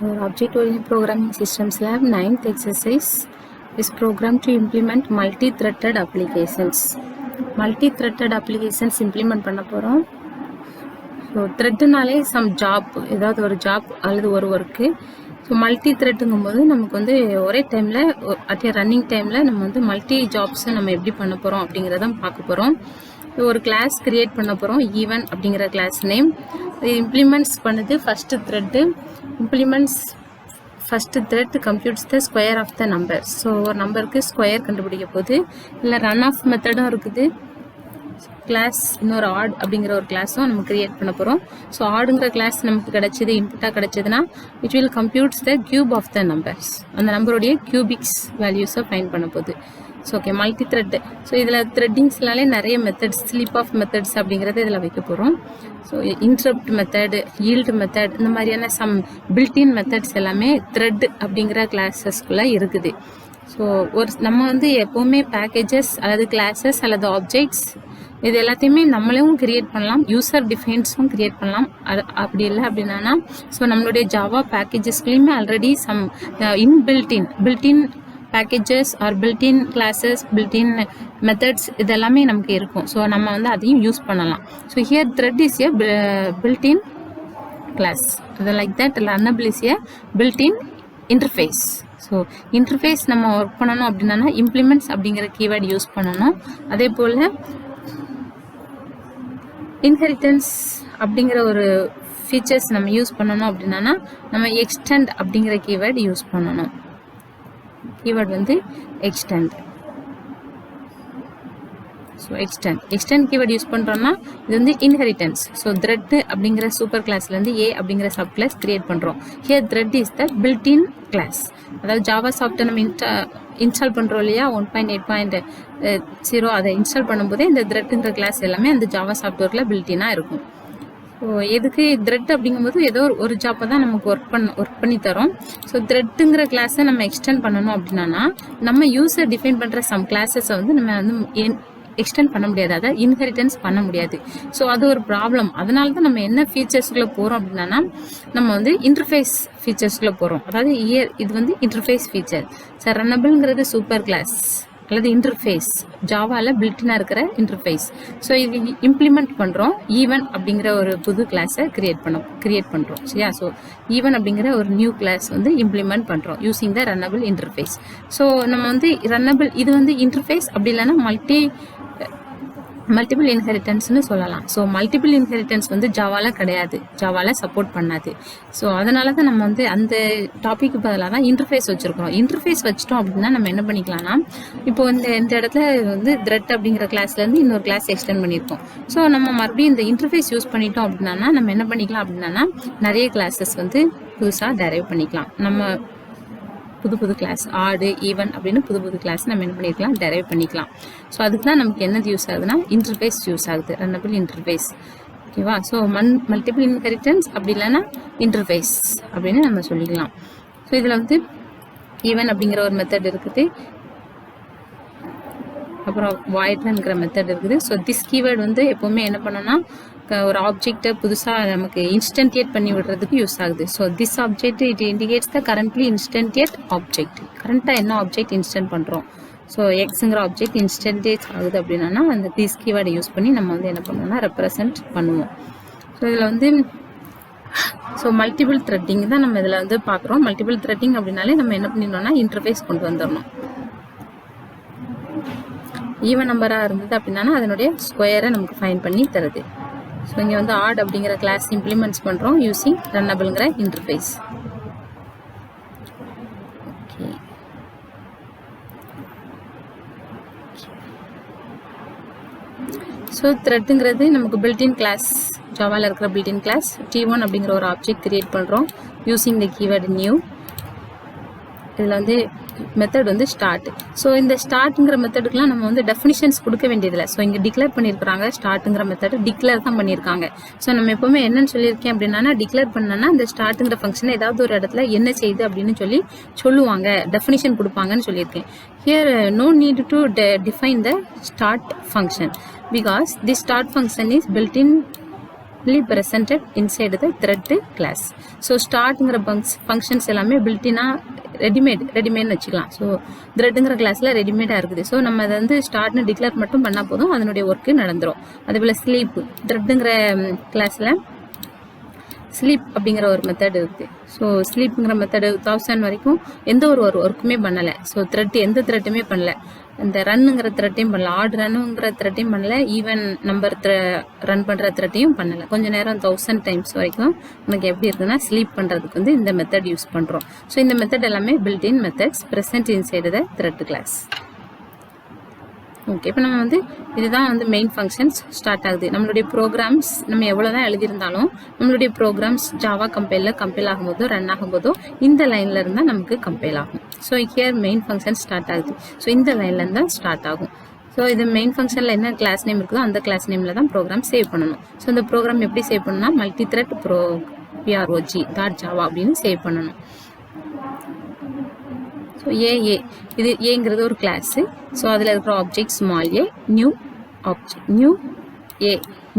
Our object-oriented programming systems lab 9th exercise is programmed to implement multi-threaded applications. Multi-threaded applications implement பண்ண போறோம். So த்ரெட்டுனாலே some job, ஏதாவது ஒரு job அல்லது ஒரு work. So multi த்ரெட்டுங்கும் போது நமக்கு வந்து ஒரே டைமில் அட் ஏ ரன்னிங் டைமில் நம்ம வந்து மல்டி ஜாப்ஸை நம்ம எப்படி பண்ண போகிறோம் அப்படிங்கிறத பார்க்க போகிறோம். ஒரு கிளாஸ் கிரியேட் பண்ண போகிறோம், ஈவன் அப்படிங்கிற கிளாஸ் நேம். இது இம்ப்ளிமெண்ட்ஸ் பண்ணுது first thread. Implements first thread computes the square of the number. So ஒரு நம்பருக்கு ஸ்கொயர் கண்டுபிடிக்க போகுது. இல்லை ரன் ஆஃப் மெத்தடும் இருக்குது. கிளாஸ் இன்னொரு ஆட் அப்படிங்கிற ஒரு கிளாஸும் நம்ம கிரியேட் பண்ண போகிறோம். ஸோ ஆடுங்கிற கிளாஸ் நமக்கு கிடைச்சது, இன்புட்டாக கிடைச்சதுன்னா it will computes the cube of the numbers. அந்த நம்பருடைய கியூபிக்ஸ் வேல்யூஸை ஃபைண்ட் பண்ண போகுது. So okay, multi thread. So இதில் த்ரெட்டிங்ஸ்னாலே நிறைய மெத்தட்ஸ், ஸ்லீப் ஆஃப் மெத்தட்ஸ் அப்படிங்கிறத இதில் வைக்க போகிறோம். So interrupt method, yield method, இந்த மாதிரியான சம் பில்டின் மெத்தட்ஸ் எல்லாமே த்ரெட் அப்படிங்கிற கிளாஸஸ்குள்ளே இருக்குது. ஸோ நம்ம வந்து எப்போவுமே பேக்கேஜஸ் அல்லது கிளாஸஸ் அல்லது ஆப்ஜெக்ட்ஸ் இது எல்லாத்தையுமே நம்மளும் கிரியேட் பண்ணலாம், யூசர் டிஃபைன்ஸும் கிரியேட் பண்ணலாம். அப்படி இல்லை அப்படின்னா ஸோ நம்மளுடைய ஜாவா பேக்கேஜஸ்க்குள்ளேயுமே already some built in packages are built in classes, built in methods இதெல்லாமே நமக்கு இருக்கும். ஸோ நம்ம வந்து அதையும் யூஸ் பண்ணலாம். So here thread is a built in class. அது like that runnable is a built in interface. So interface நம்ம ஒர்க் பண்ணணும் அப்படின்னா இம்ப்ளிமெண்ட்ஸ் அப்படிங்கிற கீவேர்டு யூஸ் பண்ணணும். அதே போல் இன்ஹெரிட்டன்ஸ் அப்படிங்கிற ஒரு ஃபீச்சர்ஸ் நம்ம யூஸ் பண்ணணும் அப்படின்னா நம்ம எக்ஸ்டெண்ட் அப்படிங்கிற கீவேர்டு யூஸ் பண்ணணும். கீவேர்டு வந்து extend. So extend keyword use பண்ணுறோம்னா இது வந்து இன்ஹெரிட்டன்ஸ். ஸோ த்ரெட் அப்படிங்கிற சூப்பர் கிளாஸ்லேருந்து ஏ அப்படிங்கிற சப் கிளாஸ் கிரியேட் பண்ணுறோம். Here thread is the builtin class. அதாவது ஜாவா சாஃப்ட்வேர் நம்ம இன்ஸ்டால் பண்ணுறோம் இல்லையா, 1.8.0 அதை இன்ஸ்டால் பண்ணும்போதே இந்த த்ரெட்டுங்கிற கிளாஸ் எல்லாமே அந்த ஜாவா சாஃப்ட்வேரில் பில்டினாக இருக்கும். ஸோ எதுக்கு த்ரெட் அப்படிங்கும்போது ஏதோ ஒரு ஜாப்பை தான் நமக்கு ஒர்க் பண்ணி தரோம். ஸோ த்ரெட்டுங்கிற கிளாஸை நம்ம எக்ஸ்டெண்ட் பண்ணணும் அப்படின்னா நம்ம யூசர் டிஃபைன் பண்ணுற சம் கிளாஸஸை வந்து நம்ம வந்து எக்ஸ்டெண்ட் பண்ண முடியாது, அதாவது இன்ஹெரிட்டன்ஸ் பண்ண முடியாது. ஸோ அது ஒரு ப்ராப்ளம். அதனால தான் நம்ம என்ன ஃபீச்சர்ஸ்குள்ளே போகிறோம் அப்படின்னா நம்ம வந்து இன்டர்ஃபேஸ் ஃபீச்சர்ஸ்குள்ளே போகிறோம். அதாவது இது வந்து இன்டர்ஃபேஸ் ஃபீச்சர். சார் ரன்னபிள்ங்கிறது சூப்பர் கிளாஸ் அல்லது இன்டர்ஃபேஸ், ஜாவாவில் பில்டினாக இருக்கிற இன்டர்ஃபேஸ். ஸோ இது இம்ப்ளிமெண்ட் பண்ணுறோம். ஈவன் அப்படிங்கிற ஒரு புது கிளாஸை கிரியேட் பண்ணுறோம். சரியா? ஸோ ஈவன் அப்படிங்கிற ஒரு நியூ கிளாஸ் வந்து இம்ப்ளிமெண்ட் பண்ணுறோம் using the runnable interface. So நம்ம வந்து ரன்னபிள் இது வந்து இன்டர்ஃபேஸ், அப்படி இல்லைன்னா மல்டிபிள் இன்ஹெரிட்டன்ஸ்னு சொல்லலாம். ஸோ மல்டிபிள் இன்ஹெரிட்டன்ஸ் வந்து ஜாவாவில் கிடையாது, ஜாவாவில் சப்போர்ட் பண்ணாது. ஸோ அதனால தான் நம்ம வந்து அந்த டாபிக் பதிலாக தான் இன்டர்ஃபேஸ் வச்சுருக்கிறோம். இன்டர்ஃபேஸ் வச்சுட்டோம் அப்படின்னா நம்ம என்ன பண்ணிக்கலாம்னா, இப்போ இந்த இடத்துல வந்து த்ரெட் அப்படிங்கிற கிளாஸ்லேருந்து இன்னொரு கிளாஸ் எக்ஸ்டெண்ட் பண்ணியிருக்கோம். ஸோ நம்ம மறுபடியும் இந்த இன்டர்ஃபேஸ் யூஸ் பண்ணிட்டோம் அப்படின்னா நம்ம என்ன பண்ணிக்கலாம் அப்படின்னா நிறைய கிளாஸஸ் வந்து புதுசாக டெரைவ் பண்ணிக்கலாம். நம்ம புது கிளாஸ் ஆடு, ஈவன் அப்படின்னு புது கிளாஸ் நம்ம என்ன பண்ணிக்கலாம், டெரைவ் பண்ணிக்கலாம். ஸோ அதுக்கு தான் நமக்கு என்னது யூஸ் ஆகுதுன்னா இன்டர்ஃபேஸ் யூஸ் ஆகுது, ரன்னபிள் இன்டர்ஃபேஸ். ஓகேவா? ஸோ மல்டிபிள் இன்ஹெரிட்டன்ஸ் அப்படி இல்லைன்னா இன்டர்ஃபேஸ் அப்படின்னு நம்ம சொல்லிக்கலாம். ஸோ இதில் வந்து ஈவன் அப்படிங்கிற ஒரு மெத்தட் இருக்குது, அப்புறம் வாய்ட்ங்கிற மெத்தட் இருக்குது. ஸோ திஸ் கீவேர்டு வந்து எப்போவுமே என்ன பண்ணோன்னா ஒரு ஆப்ஜெக்டை புதுசாக நமக்கு இன்ஸ்டன்டியேட் பண்ணி விடுறதுக்கு யூஸ் ஆகுது. So this object it indicates the currently instantiate object. கரண்ட்டாக என்ன ஆப்ஜெக்ட் இன்ஸ்டன்ட் பண்ணுறோம், ஸோ எக்ஸுங்கிற ஆப்ஜெக்ட் இன்ஸ்டன்டேட் ஆகுது அப்படின்னா அந்த திஸ் கீவேர்டை யூஸ் பண்ணி நம்ம வந்து என்ன பண்ணுவோம்னா ரெப்ரசன்ட் பண்ணுவோம். ஸோ இதில் வந்து ஸோ மல்டிபிள் த்ரெட்டிங் தான் நம்ம இதில் வந்து பார்க்குறோம். மல்டிபிள் த்ரெட்டிங் அப்படின்னாலே நம்ம என்ன பண்ணிடணும்னா இன்டர்ஃபேஸ் கொண்டு வந்துடணும். ஈவன் நம்பராக இருந்தது அப்படின்னா அதனுடைய ஸ்கொயரை நமக்கு ஃபைண்ட் பண்ணி தருது. ஸோ இங்கே வந்து ஆட் அப்படிங்கிற கிளாஸ் இம்ப்ளிமெண்ட்ஸ் பண்ணுறோம் யூஸிங் ரன்னபிள்ங்கிற இன்டர்ஃபேஸ். ஓகே, ஸோ த்ரெட்டுங்கிறது நமக்கு பில்டின் கிளாஸ், ஜாவாவில் இருக்கிற பில்டின் கிளாஸ். T1 அப்படிங்கிற ஒரு ஆப்ஜெக்ட் கிரியேட் பண்ணுறோம் யூஸிங் த கீவேர்டு நியூ. இதில் வந்து மெத்தட் வந்து ஸ்டார்ட். ஸோ இந்த ஸ்டார்ட்டுங்கிற மெத்தடுக்குலாம் நம்ம வந்து டெஃபினிஷன்ஸ் கொடுக்க வேண்டியதில்லை. ஸோ இங்கே டிக்ளேர் பண்ணியிருக்கிறாங்க, ஸ்டார்ட்டுங்கிற மெத்தட் டிக்ளேர் தான் பண்ணியிருக்காங்க. ஸோ நம்ம எப்போவுமே என்னன்னு சொல்லியிருக்கேன் அப்படின்னா டிக்ளேர் பண்ணோன்னா இந்த ஸ்டார்ட்டுங்கிற ஃபங்க்ஷனை ஏதாவது ஒரு இடத்துல என்ன செய்யுது அப்படின்னு சொல்லுவாங்க, டெஃபினிஷன் கொடுப்பாங்கன்னு சொல்லியிருக்கேன். Here no need to define the start function because the start function is built in presented inside the thread class. So startங்கிற functions எல்லாமே built-in ரெடிமேட் வச்சுக்கலாம். ஸோ த்ரெட்டுங்கிற கிளாஸில் ரெடிமேடாக இருக்குது. ஸோ நம்ம அதை வந்து ஸ்டார்ட்னு டிக்ளேர் மட்டும் பண்ணால் போதும், அதனுடைய ஒர்க்கு நடந்துடும். அதேபோல் ஸ்லீப் த்ரெட்டுங்கிற கிளாஸில் ஸ்லீப் அப்படிங்கிற ஒரு மெத்தட் இருக்குது. ஸோ ஸ்லீப்புங்கிற மெத்தடு 1000 வரைக்கும் எந்த ஒரு ஒர்க்குமே பண்ணலை. ஸோ எந்த த்ரெட்டுமே பண்ணலை. இந்த ரன்னுங்கிற த்ரெட்டையும் பண்ணல, ஆட் ரன்னுங்கிற த்ரெட்டையும் பண்ணல, ஈவன் நம்பர் ரன் பண்ணுற த்ரெட்டையும் பண்ணலை. கொஞ்சம் நேரம் 1000 டைம்ஸ் வரைக்கும் நமக்கு எப்படி இருக்குன்னா ஸ்லீப் பண்ணுறதுக்கு வந்து இந்த மெத்தட் யூஸ் பண்ணுறோம். ஸோ இந்த மெத்தட் எல்லாமே built in methods present inside the thread class. Okay, இப்போ நம்ம வந்து இதுதான் வந்து மெயின் ஃபங்க்ஷன்ஸ் ஸ்டார்ட் ஆகுது. நம்மளுடைய ப்ரோக்ராம்ஸ் நம்ம எவ்வளோ தான் எழுதியிருந்தாலும் நம்மளுடைய ப்ரோக்ராம்ஸ் ஜாவா கம்பைல் ஆகும்போதோ ரன் ஆகும்போதோ இந்த லைனில் இருந்தால் நமக்கு கம்பைல் ஆகும். So here main function start ஆகுது. ஸோ இந்த லைனில் தான் ஸ்டார்ட் ஆகும். ஸோ இது மெயின் ஃபங்க்ஷனில் என்ன கிளாஸ் நேம் இருக்குதோ அந்த கிளாஸ் நேமில் தான் ப்ரோக்ராம் சேவ் பண்ணணும். ஸோ இந்த ப்ரோக்ராம் எப்படி சேவ் பண்ணணும்னா multithread prog.java அப்படின்னு சேவ் பண்ணணும். ஸோ இது ஏங்கிறது ஒரு கிளாஸு. ஸோ அதில் இருக்கிற object small A, new object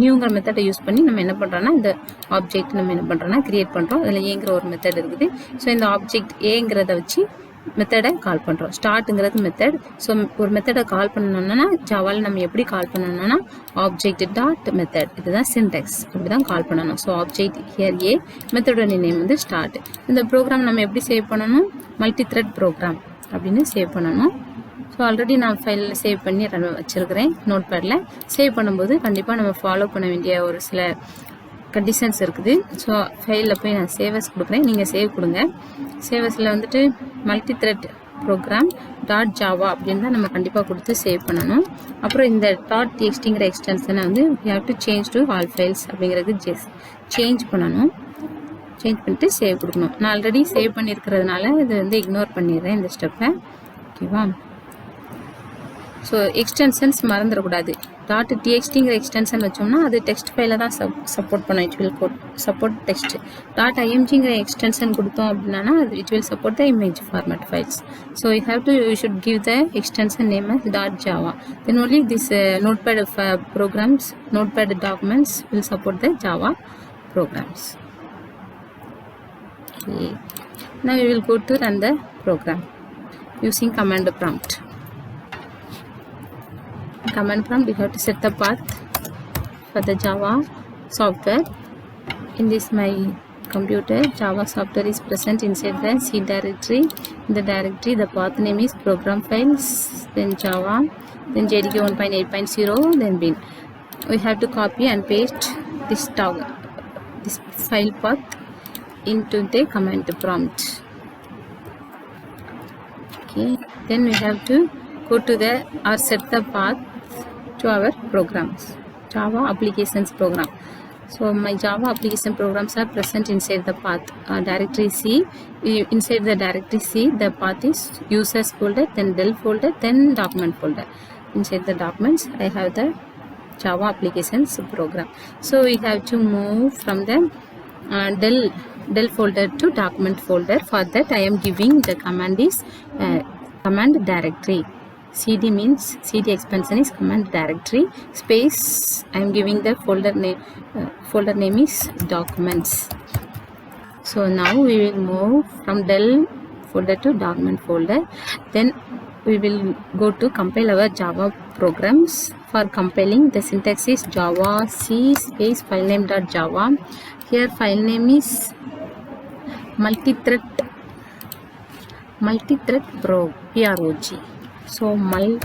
நியூங்கிற மெத்தடை யூஸ் பண்ணி நம்ம என்ன பண்ணுறோன்னா இந்த ஆப்ஜெக்ட் நம்ம என்ன பண்ணுறோன்னா கிரியேட் பண்ணுறோம். அதில் ஏங்கிற ஒரு மெத்தட் இருக்குது. ஸோ இந்த ஆப்ஜெக்ட் ஏங்கிறத வச்சு மெத்தடை கால் பண்ணுறோம். ஸ்டார்ட்டுங்கிறது மெத்தட். ஸோ ஒரு மெத்தடை கால் பண்ணணும்னா ஜாவாவில் நம்ம எப்படி கால் பண்ணணும்னா ஆப்ஜெக்ட் டாட் மெத்தட், இதுதான் சின்டெக்ஸ், இப்படி தான் கால் பண்ணணும். ஸோ ஆப்ஜெக்ட் ஹியர் ஏ, மெத்தடோட நேம் வந்து ஸ்டார்ட். இந்த ப்ரோக்ராம் நம்ம எப்படி சேவ் பண்ணணும், multithread program அப்படின்னு சேவ் பண்ணணும். ஸோ ஆல்ரெடி நான் ஃபைலில் சேவ் பண்ணி வச்சுருக்கிறேன் நோட்பேடில். சேவ் பண்ணும்போது கண்டிப்பாக நம்ம ஃபாலோ பண்ண வேண்டிய ஒரு சில கண்டிஷன்ஸ் இருக்குது. ஸோ ஃபைலில் போய் நான் சேவஸ் கொடுக்குறேன், நீங்கள் சேவ் கொடுங்க. சேவஸில் வந்துட்டு multithread program .java அப்படின்னு தான் நம்ம கண்டிப்பாக கொடுத்து சேவ் பண்ணணும். அப்புறம் இந்த .txtங்கிற எக்ஸ்டென்ஷனை வந்து we have to change to all files அப்படிங்கிறது சேஞ்ச் பண்ணணும். சேஞ்ச் பண்ணிட்டு சேவ் கொடுக்கணும். நான் ஆல்ரெடி சேவ் பண்ணியிருக்கிறதுனால இது வந்து இக்னோர் பண்ணிடுறேன் இந்த ஸ்டெப்பை. ஓகேவா? ஸோ எக்ஸ்டென்ஷன்ஸ் மறந்துடக்கூடாது. .txtங்கிற எக்ஸ்டென்ஷன் வச்சோம்னா அது டெக்ஸ்ட் ஃபைலை தான் சப்போர்ட் பண்ணோம். It will support text. .imgங்கிற எக்ஸ்டென்ஷன் கொடுத்தோம் அப்படின்னா அது it will support the image format files. So you should give the extension name as .java. Then only this notepad programs, notepad documents will support the Java programs. Okay. Now we will go to run the program using command prompt. Command prompt, we have to set the path for the Java software. In this my computer, Java software is present inside the C directory. In the directory, the path name is program files, then Java, then JDK 1.8.0, then bin. We have to copy and paste this file path into the command prompt. Okay, then we have to go to the or set the path to our programs, Java applications program. So my Java application programs are present inside the path directory C. Inside the directory C, the path is users folder, then Del folder, then document folder. Inside the documents, I have the Java applications program. So we have to move from the Del folder to document folder. For that, I am giving the command is command directory. CD means CD expansion is command directory space. I am giving the folder name is documents. So now we will move from Del folder to document folder. Then we will go to compile our Java programs. For compiling, the syntax is Java C space filename.java. Here file name is multithread prog. So multithread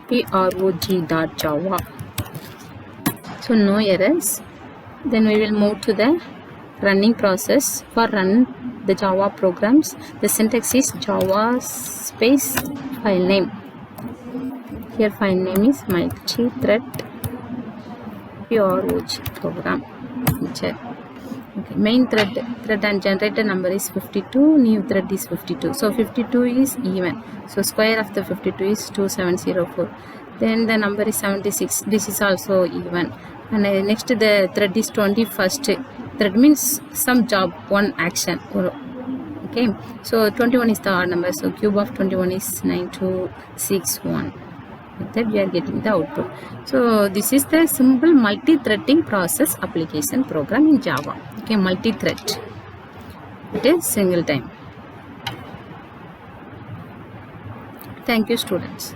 prog.java. So no errors. Then we will move to the running process. For run the Java programs, the syntax is Java space file name. Here file name is multithread prog program. Okay. Main thread and generator number is 52, new thread is 52. So 52 is even. So square of the 52 is 2704. Then the number is 76. This is also even. And next the thread is 21st. Thread means some job, one action. Okay. So 21 is the odd number. So cube of 21 is 9261. Like that we are getting the output. So this is the simple multi-threading process application program in Java. Okay, multi-thread. It is single time. Thank you, students.